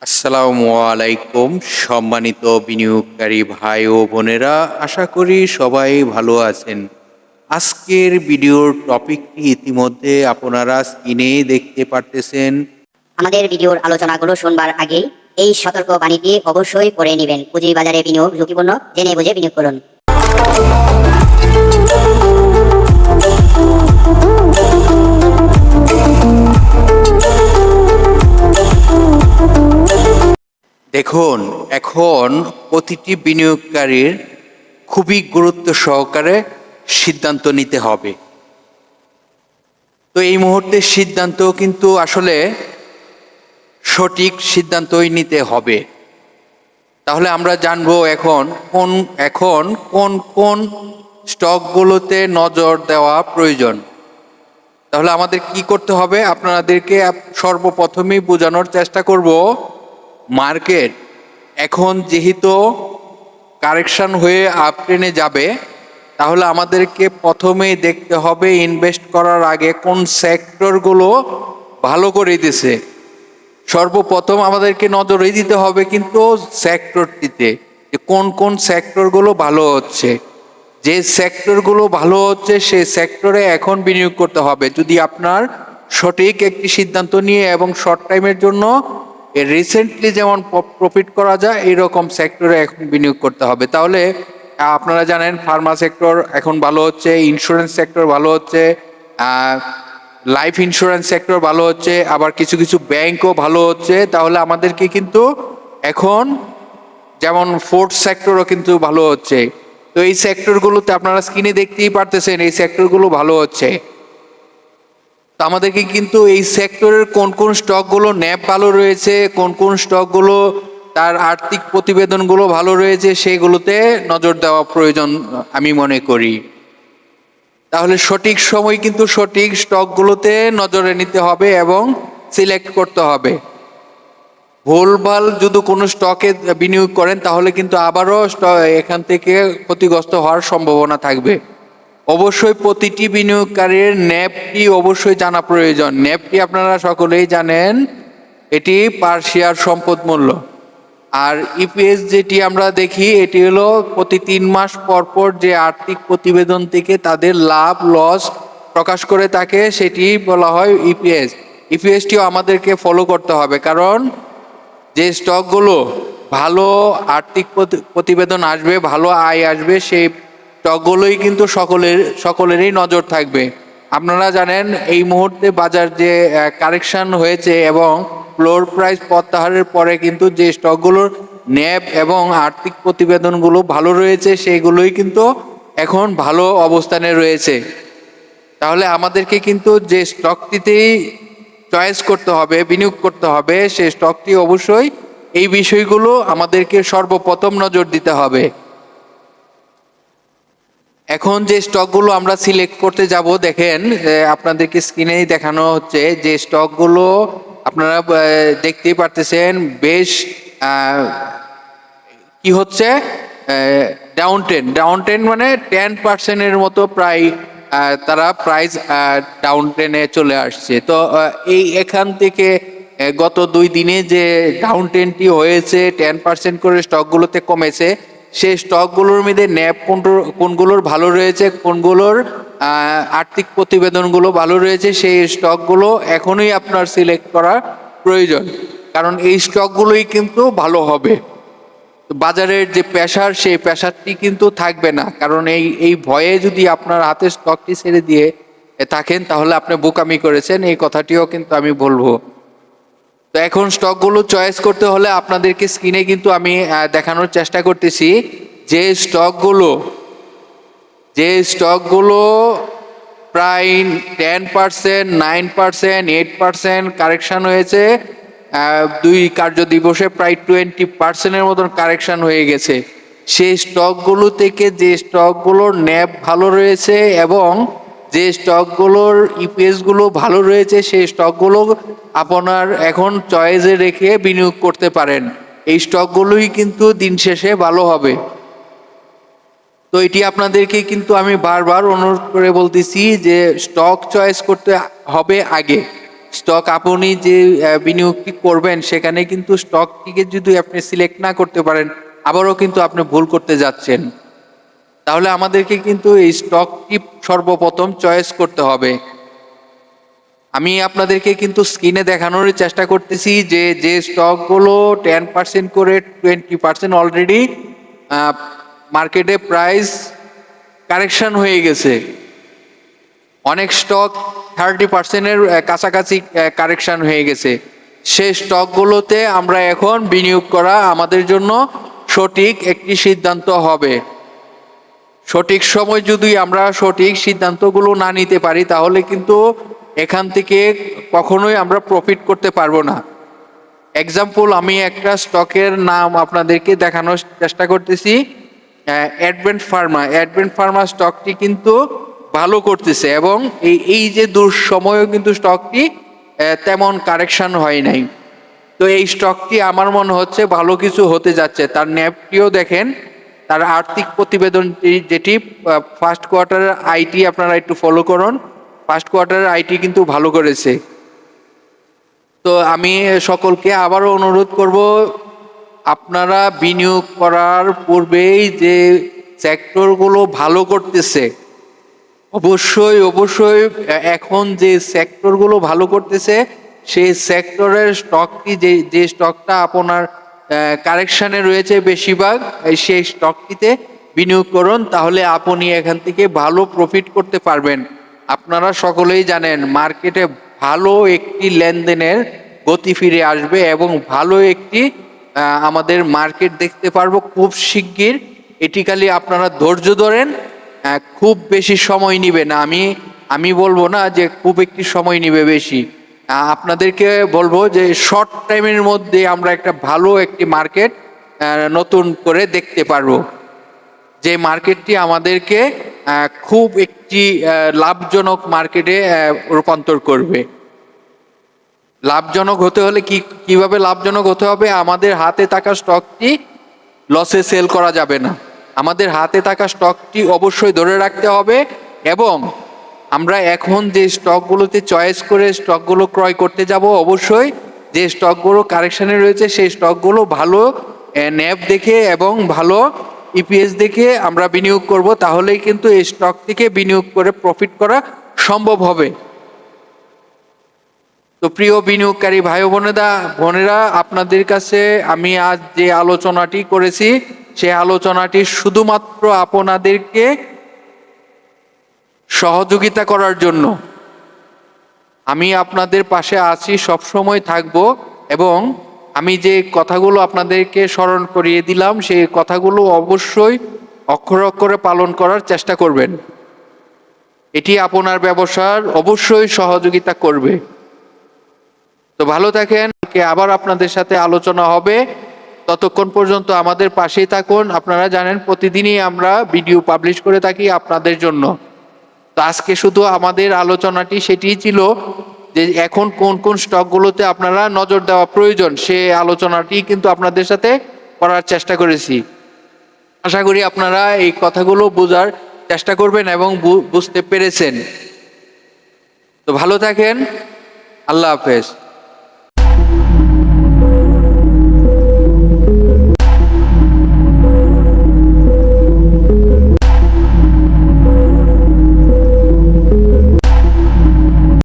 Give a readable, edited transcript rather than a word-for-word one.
আসসালামু আলাইকুম সম্মানিত বিনিয়োগকারী ভাই ও বোনেরা, আশা করি সবাই ভালো আছেন। আজকের ভিডিওর টপিকটি ইতিমধ্যে আপনারা স্ক্রিনে দেখতে পারতেছেন। আমাদের ভিডিওর আলোচনাগুলো শুনবার আগেই এই সতর্ক বাণীটি অবশ্যই পড়ে নেবেন। পুঁজিবাজারে বিনিয়োগ ঝুঁকিপূর্ণ, জেনে বুঝে বিনিয়োগ করুন। দেখুন, এখন প্রতিটি বিনিয়োগকারীর খুবই গুরুত্ব সহকারে সিদ্ধান্ত নিতে হবে। তো এই মুহূর্তে সিদ্ধান্ত কিন্তু আসলে সঠিক সিদ্ধান্তই নিতে হবে। তাহলে আমরা জানবো এখন কোন কোন স্টকগুলোতে নজর দেওয়া প্রয়োজন। তাহলে আমাদের কি করতে হবে, আপনাদেরকে সর্বপ্রথমেই বোঝানোর চেষ্টা করব। মার্কেট এখন যেহেতু কারেকশন হয়ে আপট্রেনে যাবে, তাহলে আমাদেরকে প্রথমেই দেখতে হবে ইনভেস্ট করার আগে কোন সেক্টরগুলো ভালো করে দিছে। সর্বপ্রথম আমাদেরকে নজরে দিতে হবে কিন্তু সেক্টরটিতে, যে কোন কোন সেক্টরগুলো ভালো হচ্ছে। যে সেক্টরগুলো ভালো হচ্ছে সেই সেক্টরে এখন বিনিয়োগ করতে হবে, যদি আপনার সঠিক একটি সিদ্ধান্ত নিয়ে এবং শর্ট টাইমের জন্য রিসেন্টলি যেমন প্রফিট করা যায় এইরকম সেক্টরে এখন বিনিয়োগ করতে হবে। তাহলে আপনারা জানেন ফার্মা সেক্টর এখন ভালো হচ্ছে, ইন্স্যুরেন্স সেক্টর ভালো হচ্ছে, লাইফ ইন্স্যুরেন্স সেক্টর ভালো হচ্ছে, আবার কিছু কিছু ব্যাংকও ভালো হচ্ছে। তাহলে আমাদেরকে কিন্তু এখন যেমন ফোর্থ সেক্টরও কিন্তু ভালো হচ্ছে। তো এই সেক্টরগুলোতে আপনারা স্ক্রিনে দেখতেই পারতেছেন এই সেক্টরগুলো ভালো হচ্ছে। তো আমাদেরকে কিন্তু এই সেক্টরের কোন কোন স্টকগুলো ন্যাপ ভালো রয়েছে, কোন কোন স্টকগুলো তার আর্থিক প্রতিবেদনগুলো ভালো রয়েছে সেগুলোতে নজর দেওয়া প্রয়োজন আমি মনে করি। তাহলে সঠিক সময় কিন্তু সঠিক স্টকগুলোতে নজরে নিতে হবে এবং সিলেক্ট করতে হবে। ভুলভাল যদি কোনো স্টকে বিনিয়োগ করেন তাহলে কিন্তু আবারও এখান থেকে ক্ষতিগ্রস্ত হওয়ার সম্ভাবনা থাকবে। অবশ্যই প্রতিটি বিনিয়োগকারীর ন্যাপটি অবশ্যই জানা প্রয়োজন। ন্যাপটি আপনারা সকলেই জানেন, এটি পার শেয়ার সম্পদ মূল্য। আর ইপিএস যেটি আমরা দেখি এটি হলো প্রতি 3 মাস পর পর যে আর্থিক প্রতিবেদন থেকে তাদের লাভ লস প্রকাশ করে থাকে সেটি বলা হয় ইপিএস। ইপিএসটিও আমাদেরকে ফলো করতে হবে, কারণ যে স্টকগুলো ভালো আর্থিক প্রতিবেদন আসবে, ভালো আয় আসবে, সেই স্টকগুলোই কিন্তু সকলেরই নজর থাকবে। আপনারা জানেন এই মুহূর্তে বাজার যে কারেকশন হয়েছে এবং ফ্লোর প্রাইস প্রত্যাহারের পরে কিন্তু যে স্টকগুলোর ন্যাব এবং আর্থিক প্রতিবেদনগুলো ভালো রয়েছে সেগুলোই কিন্তু এখন ভালো অবস্থানে রয়েছে। তাহলে আমাদেরকে কিন্তু যে স্টকটিতেই চয়েস করতে হবে, বিনিয়োগ করতে হবে, সেই স্টকটি অবশ্যই এই বিষয়গুলো আমাদেরকে সর্বপ্রথম নজর দিতে হবে। এখন যে স্টকগুলো আমরা সিলেক্ট করতে যাব, দেখেন আপনাদেরকে স্ক্রিনেই দেখানো হচ্ছে যে স্টকগুলো আপনারা দেখতেই পারতেছেন। বেশ কি হচ্ছে, ডাউন ট্রেন্ড মানে 10%-এর মতো প্রায় তারা প্রাইস ডাউন ট্রেনে চলে আসছে। তো এখান থেকে গত 2 দিনে যে ডাউন ট্রেন্ডটি হয়েছে 10% করে স্টকগুলোতে কমেছে, সেই স্টকগুলোর মধ্যে ন্যাপ কোনগুলোর ভালো রয়েছে, কোনগুলোর আর্থিক প্রতিবেদনগুলো ভালো রয়েছে, সেই স্টকগুলো এখনই আপনার সিলেক্ট করা প্রয়োজন, কারণ এই স্টকগুলোই কিন্তু ভালো হবে। বাজারের যে প্রেসার সেই প্রেসারটি কিন্তু থাকবে না, কারণ এই ভয়ে যদি আপনার হাতে স্টকটি ছেড়ে দিয়ে থাকেন তাহলে আপনি বোকামি করেছেন, এই কথাটিও কিন্তু আমি বলবো। তো এখন স্টকগুলো চয়েস করতে হলে আপনাদেরকে স্ক্রিনে কিন্তু আমি দেখানোর চেষ্টা করতেছি যে স্টকগুলো প্রায় 10%, 9%, 8% কারেকশন হয়েছে। 2 কার্য দিবসে প্রায় 20%-এর মতন কারেকশন হয়ে গেছে। সেই স্টকগুলো থেকে যে স্টকগুলোর ন্যাপ ভালো রয়েছে এবং যে স্টকগুলোর ইপিএসগুলো ভালো রয়েছে সেই স্টকগুলো আপনার এখন চয়েসে রেখে বিনিয়োগ করতে পারেন। এই স্টকগুলোই কিন্তু দিন শেষে ভালো হবে। তো এটি আপনাদেরকে কিন্তু আমি বারবার অনুরোধ করে বলতেছি যে স্টক চয়েস করতে হবে আগে। স্টক আপনি যে বিনিয়োগটি করবেন সেখানে কিন্তু স্টকটিকে যদি আপনি সিলেক্ট না করতে পারেন, আবারও কিন্তু আপনি ভুল করতে যাচ্ছেন। তাহলে আমাদেরকে কিন্তু এই স্টকটি সর্বপ্রথম চয়েস করতে হবে। আমি আপনাদেরকে কিন্তু স্ক্রিনে দেখানোর চেষ্টা করতেছি যে যে স্টকগুলো 10% করে 20% অলরেডি মার্কেটে প্রাইস কারেকশন হয়ে গেছে। অনেক স্টক 30%-এর কাছাকাছি কারেকশন হয়ে গেছে। সেই স্টকগুলোতে আমরা এখন বিনিয়োগ করা আমাদের জন্য সঠিক একটি সিদ্ধান্ত হবে। সঠিক সময় যদি আমরা সঠিক সিদ্ধান্তগুলো না নিতে পারি, তাহলে কিন্তু এখান থেকে কখনোই আমরা প্রফিট করতে পারবো না। এক্সাম্পল, আমি একটা স্টকের নাম আপনাদেরকে দেখানোর চেষ্টা করতেছি, অ্যাডভেন্ট ফার্মা স্টকটি কিন্তু ভালো করতেছে এবং এই যে দুঃসময়েও কিন্তু স্টকটি তেমন কারেকশন হয় নাই। তো এই স্টকটি আমার মনে হচ্ছে ভালো কিছু হতে যাচ্ছে। তার ন্যাপটিও দেখেন, তার আর্থিক প্রতিবেদনটি যেটি ফার্স্ট কোয়ার্টারের আইটি আপনারা একটু ফলো করুন। ফার্স্ট কোয়ার্টারের আইটি কিন্তু ভালো করেছে। তো আমি সকলকে আবারও অনুরোধ করব, আপনারা বিনিয়োগ করার পূর্বেই যে সেক্টরগুলো ভালো করতেছে, অবশ্যই এখন যে সেক্টরগুলো ভালো করতেছে সেই সেক্টরের স্টকটি যে স্টকটা আপনার কারেকশানে রয়েছে বেশিরভাগ, সেই স্টকটিতে বিনিয়োগ করুন। তাহলে আপনি এখান থেকে ভালো প্রফিট করতে পারবেন। আপনারা সকলেই জানেন মার্কেটে ভালো একটি লেনদেনের গতি ফিরে আসবে এবং ভালো একটি আমাদের মার্কেট দেখতে পারবো খুব শিগগির। এটি খালি আপনারা ধৈর্য ধরেন, খুব বেশি সময় নিবে না। আমি বলবো না যে খুব একটি সময় নিবে বেশি, আপনাদেরকে বলবো যে শর্ট টাইমের মধ্যে আমরা একটা ভালো একটি মার্কেট নতুন করে দেখতে পারবো, যে মার্কেটটি আমাদেরকে খুব একটি লাভজনক মার্কেটে রূপান্তর করবে। লাভজনক হতে হলে কিভাবে লাভজনক হতে হবে? আমাদের হাতে থাকা স্টকটি লসে সেল করা যাবে না। আমাদের হাতে থাকা স্টকটি অবশ্যই ধরে রাখতে হবে এবং আমরা এখন যে স্টকগুলোতে চয়েস করে স্টকগুলো ক্রয় করতে যাব, অবশ্যই যে স্টকগুলো কারেকশানে রয়েছে সেই স্টকগুলো ভালো ন্যাব দেখে এবং ভালো ইপিএস দেখে আমরা বিনিয়োগ করব। তাহলেই কিন্তু এই স্টক থেকে বিনিয়োগ করে প্রফিট করা সম্ভব হবে। তো প্রিয় বিনিয়োগকারী ভাই বোনেরা, আপনাদের কাছে আমি আজ যে আলোচনাটি করেছি সেই আলোচনাটি শুধুমাত্র আপনাদেরকে সহযোগিতা করার জন্য। আমি আপনাদের পাশে আছি, সবসময় থাকব এবং আমি যে কথাগুলো আপনাদেরকে স্মরণ করিয়ে দিলাম সেই কথাগুলো অবশ্যই অক্ষরে অক্ষরে পালন করার চেষ্টা করবেন। এটি আপনার ব্যবসার অবশ্যই সহযোগিতা করবে। তো ভালো থাকেন, আবার আপনাদের সাথে আলোচনা হবে। ততক্ষণ পর্যন্ত আমাদের পাশেই থাকুন। আপনারা জানেন প্রতিদিনই আমরা ভিডিও পাবলিশ করে থাকি আপনাদের জন্য। তো আজকে শুধু আমাদের আলোচনাটি সেটিই ছিল যে এখন কোন কোন স্টকগুলোতে আপনারা নজর দেওয়া প্রয়োজন, সে আলোচনাটি কিন্তু আপনাদের সাথে করার চেষ্টা করেছি। আশা করি আপনারা এই কথাগুলো বোঝার চেষ্টা করবেন এবং বুঝতে পেরেছেন। তো ভালো থাকেন, আল্লাহ হাফেজ।